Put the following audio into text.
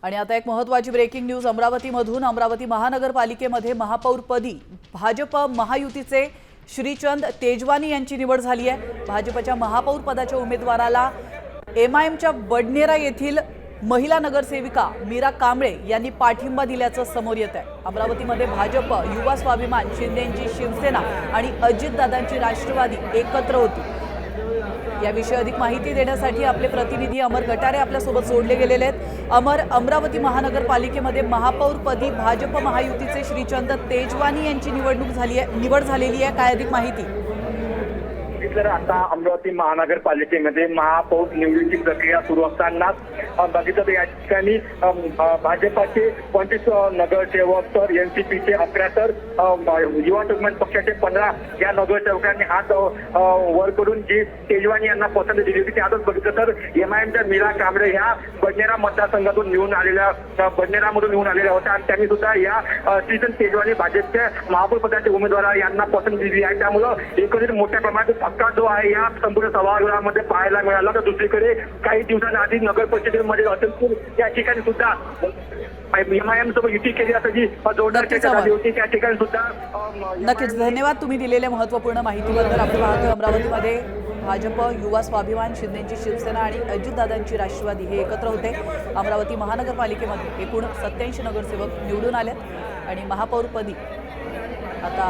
आणि आता एक महत्त्वाची ब्रेकिंग न्यूज अमरावतीमधून। अमरावती महानगरपालिकेमध्ये महापौरपदी भाजप महायुतीचे श्रीचंद तेजवानी यांची निवड झाली आहे। भाजपच्या महापौर पदाच्या उमेदवाराला एमआयएमच्या बडनेरा येथील महिला नगरसेविका मीरा कांबळे यांनी पाठिंबा दिल्याचं समोर येत आहे। अमरावतीमध्ये भाजप, युवा स्वाभिमान, शिंदेंची शिवसेना आणि अजितदादांची राष्ट्रवादी एकत्र होती। याविषयी अधिक माहिती देण्यासाठी आपले प्रतिनिधी अमर गटारे आपल्यासोबत जोडले गेलेले आहेत। अमर, अमरावती महानगरपालिकेमध्ये महापौरपदी भाजप महायुतीचे श्रीचंद तेजवानी यांची निवड झालेली आहे, काय अधिक माहिती? तर आता अमरावती महानगरपालिकेमध्ये महापौर निवडीची प्रक्रिया सुरू असतानाच बघितलं तर या ठिकाणी भाजपाचे 25 नगरसेवक, तर एनसीपीचे 11, तर युवा स्वाभिमान पक्षाचे 15 या नगरसेवकांनी हात वर करून जी तेजवानी यांना पसंत दिली होती। त्यातच बघितलं तर एमआयएमच्या मीरा कांबळे ह्या बडनेरा मतदारसंघातून निवडून आलेल्या होत्या आणि त्यांनी सुद्धा या श्रीचंद तेजवानी भाजपच्या महापौर पदाचे उमेदवार यांना पसंत दिली आहे। त्यामुळं एकंदरीत मोठ्या प्रमाणात जो आहे या संपूर्ण सभागृहामध्ये पाहायला मिळाला। तर दुसरीकडे काही दिवसांआधी नगर परिषदेमध्ये अचलपूर या ठिकाणी सुद्धा एमआयएम सोबत युती केली असल्याची जोरदार चर्चा झाली होती। त्या ठिकाणी सुद्धा नक्कीच धन्यवाद तुम्ही दिलेल्या महत्त्वपूर्ण माहितीबद्दल। आपण पाहतोय अमरावतीमध्ये भाजप, युवा स्वाभिमान, शिंदेंची शिवसेना आणि अजितदादांची राष्ट्रवादी हे एकत्र होते। अमरावती महानगरपालिकेमध्ये एकूण 87 नगरसेवक निवडून आलेत आणि महापौरपदी आता